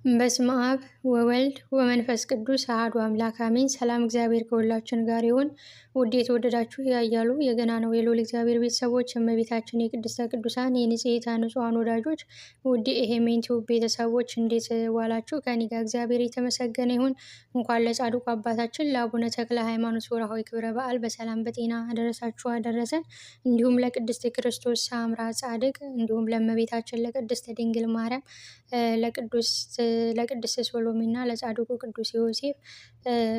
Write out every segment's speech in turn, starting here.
በስመ አብ ወወልድ ወመንፈስ ቅዱስ አሐዱ አምላክ አሜን። ሰላም እግዚአብሔር ከሁላችን ጋር ይሁን። ውድ የተወደዳችሁ ያያሉ የገናናው የልዑል እግዚአብሔር ቤተሰቦች፣ እመቤታችን የቅድስተ ቅዱሳን የንጽሕተ ንጹሐን ወዳጆች፣ ውድ የሄሜን ቲዩብ ቤተሰቦች እንዴት ዋላችሁ? ከእኔ ጋር እግዚአብሔር የተመሰገነ ይሁን። እንኳን ለጻድቁ አባታችን ለአቡነ ተክለ ሃይማኖት ወርኃዊ ክብረ በዓል በሰላም በጤና አደረሳችሁ አደረሰን። እንዲሁም ለቅድስት ክርስቶስ ሳምራ ጻድቅ እንዲሁም ለእመቤታችን ለቅድስት ድንግል ማርያም ለቅድስት ሰሎሜና ለጻድቁ ቅዱስ ዮሴፍ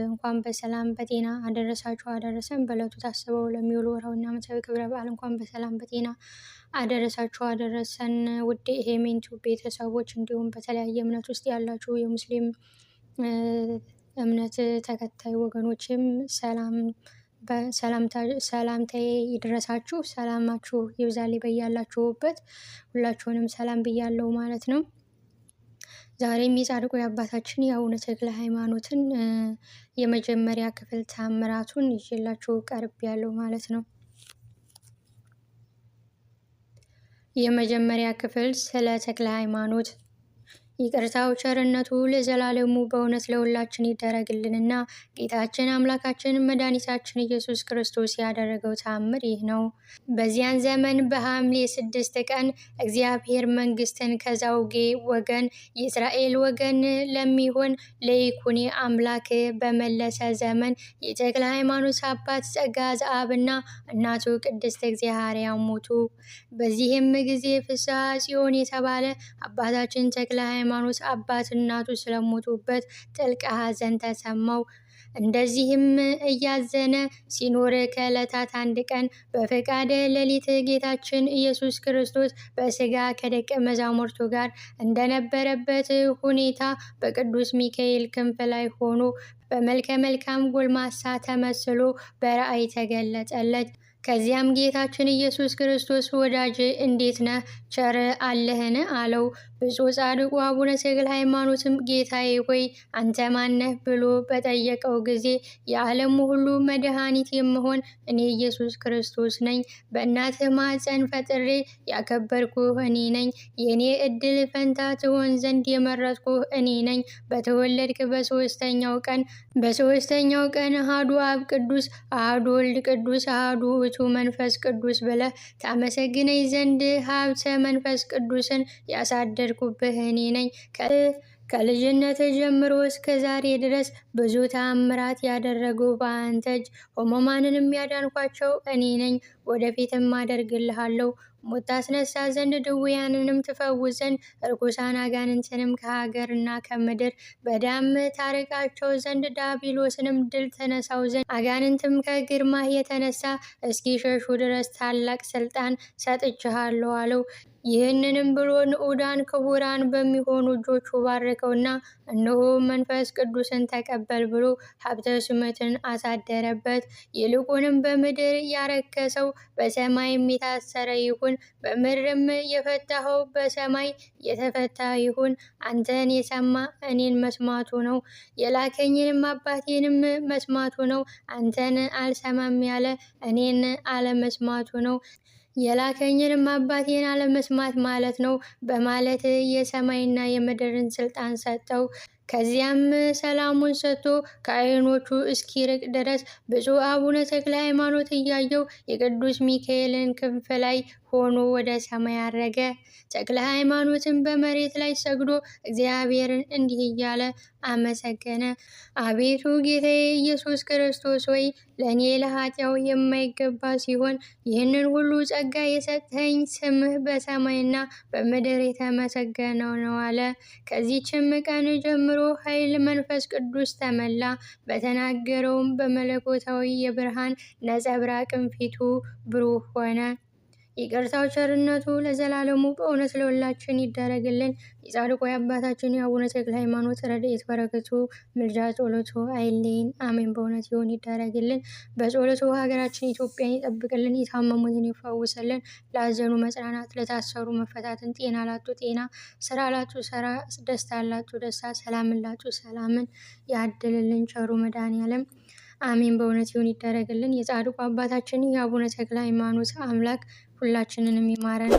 እንኳን በሰላም በጤና አደረሳችሁ አደረሰን። በዕለቱ ታስበው ለሚውሉ ወርኃዊና ዓመታዊ ክብረ በዓል እንኳን በሰላም በጤና አደረሳችሁ አደረሰን። ውድ የሄሜን ቲዩብ ቤተሰቦች እንዲሁም በተለያየ እምነት ውስጥ ያላችሁ የሙስሊም እምነት ተከታይ ወገኖችም ሰላምታዬ ይድረሳችሁ። ሰላማችሁ ይብዛልኝ በያላችሁበት። ሁላችሁንም ሰላም ብያለሁ ማለት ነው። ዛሬም የጻድቁ የአባታችን የአቡነ ተክለ ሃይማኖትን የመጀመሪያ ክፍል ተአምራቱን ይዤላችሁ ቀርብ ያለው ማለት ነው። የመጀመሪያ ክፍል ስለ ተክለ ሃይማኖት። ይቅርታው ቸርነቱ ለዘላለሙ በእውነት ለሁላችን ይደረግልንና ጌታችን አምላካችን መድኃኒታችን ኢየሱስ ክርስቶስ ያደረገው ተአምር ይህ ነው። በዚያን ዘመን በሐምሌ 6 ቀን እግዚአብሔር መንግስትን ከዛውጌ ወገን የእስራኤል ወገን ለሚሆን ለይኩኔ አምላክ በመለሰ ዘመን የተክለ ሃይማኖት አባት ጸጋ ዘአብና እናቱ ቅድስት እግዚአብሔር ሞቱ። በዚህም ጊዜ ፍስሐ ጽዮን የተባለ አባታችን ተክለ ሃይማኖት አባት እናቱ ስለሞቱበት ጥልቅ ሐዘን ተሰማው። እንደዚህም እያዘነ ሲኖር ከዕለታት አንድ ቀን በፈቃደ ሌሊት ጌታችን ኢየሱስ ክርስቶስ በሥጋ ከደቀ መዛሙርቱ ጋር እንደነበረበት ሁኔታ በቅዱስ ሚካኤል ክንፍ ላይ ሆኖ በመልከ መልካም ጎልማሳ ተመስሎ በራእይ ተገለጸለት። ከዚያም ጌታችን ኢየሱስ ክርስቶስ ወዳጅ እንዴት ነህ? ቸር አለህን? አለው። ብፁዕ ጻድቁ አቡነ ተክለ ሃይማኖትም ጌታዬ ሆይ አንተ ማነህ? ብሎ በጠየቀው ጊዜ የዓለሙ ሁሉ መድኃኒት የምሆን እኔ ኢየሱስ ክርስቶስ ነኝ። በእናትህ ማኅፀን ፈጥሬ ያከበርኩህ እኔ ነኝ። የእኔ ዕድል ፈንታ ትሆን ዘንድ የመረጥኩህ እኔ ነኝ። በተወለድክ በሦስተኛው ቀን አሐዱ አብ ቅዱስ፣ አሐዱ ወልድ ቅዱስ፣ አሐዱ ውእቱ መንፈስ ቅዱስ ብለህ ታመሰግነኝ ዘንድ ሀብተ መንፈስ ቅዱስን ያሳደርኩብህ እኔ ነኝ። ከልጅነት ጀምሮ እስከ ዛሬ ድረስ ብዙ ተአምራት ያደረጉ በአንተ እጅ ሕሙማንንም ያዳንኳቸው እኔ ነኝ። ወደፊትም አደርግልሃለሁ። ሞት ታስነሳ ዘንድ፣ ድውያንንም ትፈውስ ዘንድ፣ ርኩሳን አጋንንትንም ከሀገርና ከምድር በደም ታርቃቸው ዘንድ፣ ዲያብሎስንም ድል ተነሳው ዘንድ፣ አጋንንትም ከግርማህ የተነሳ እስኪሸሹ ድረስ ታላቅ ስልጣን ሰጥቼሃለሁ አለው። ይህንንም ብሎ ንዑዳን ክቡራን በሚሆኑ እጆቹ ባረከውና እነሆ መንፈስ ቅዱስን ተቀበል ብሎ ሀብተ ሹመትን አሳደረበት። ይልቁንም በምድር ያረከሰው በሰማይም የታሰረ ይሁን፣ በምድርም የፈታኸው በሰማይ የተፈታ ይሁን። አንተን የሰማ እኔን መስማቱ ነው፣ የላከኝንም አባቴንም መስማቱ ነው። አንተን አልሰማም ያለ እኔን አለመስማቱ ነው፣ የላከኝንም አባቴን አለመስማት ማለት ነው በማለት የሰማይና የምድርን ስልጣን ሰጠው። ከዚያም ሰላሙን ሰጥቶ ከዓይኖቹ እስኪርቅ ድረስ ብፁዕ አቡነ ተክለ ሃይማኖት እያየው የቅዱስ ሚካኤልን ክንፍ ላይ ሆኖ ወደ ሰማይ አረገ። ተክለ ሃይማኖትን በመሬት ላይ ሰግዶ እግዚአብሔርን እንዲህ እያለ አመሰገነ። አቤቱ ጌታዬ ኢየሱስ ክርስቶስ ሆይ ለእኔ ለኃጢአው የማይገባ ሲሆን ይህንን ሁሉ ጸጋ የሰጠኸኝ ስምህ በሰማይና በምድር የተመሰገነ ነው አለ። ከዚህችም ቀን ጀምሮ ኃይል መንፈስ ቅዱስ ተመላ። በተናገረውም በመለኮታዊ የብርሃን ነጸብራቅም ፊቱ ብሩህ ሆነ። ይቅርታው ቸርነቱ ለዘላለሙ በእውነት ለሁላችን ይደረግልን። የጻድቁ የአባታችን የአቡነ ተክለ ሃይማኖት ረድኤት በረከቱ ምልጃ ጸሎቱ አይለየን። አሜን። በእውነት ይሁን ይደረግልን። በጸሎቱ ሀገራችን ኢትዮጵያን ይጠብቅልን፣ የታመሙትን ይፈውስልን፣ ላዘኑ መጽናናት፣ ለታሰሩ መፈታትን፣ ጤና ላጡ ጤና፣ ስራ ላጡ ስራ፣ ደስታ ላጡ ደስታ፣ ሰላምን ላጡ ሰላምን ያድልልን ቸሩ መድኃኔዓለም። አሜን። በእውነት ይሁን ይደረግልን። የጻድቁ አባታችን የአቡነ ተክለ ሃይማኖት አምላክ ሁላችንንም ይማረን።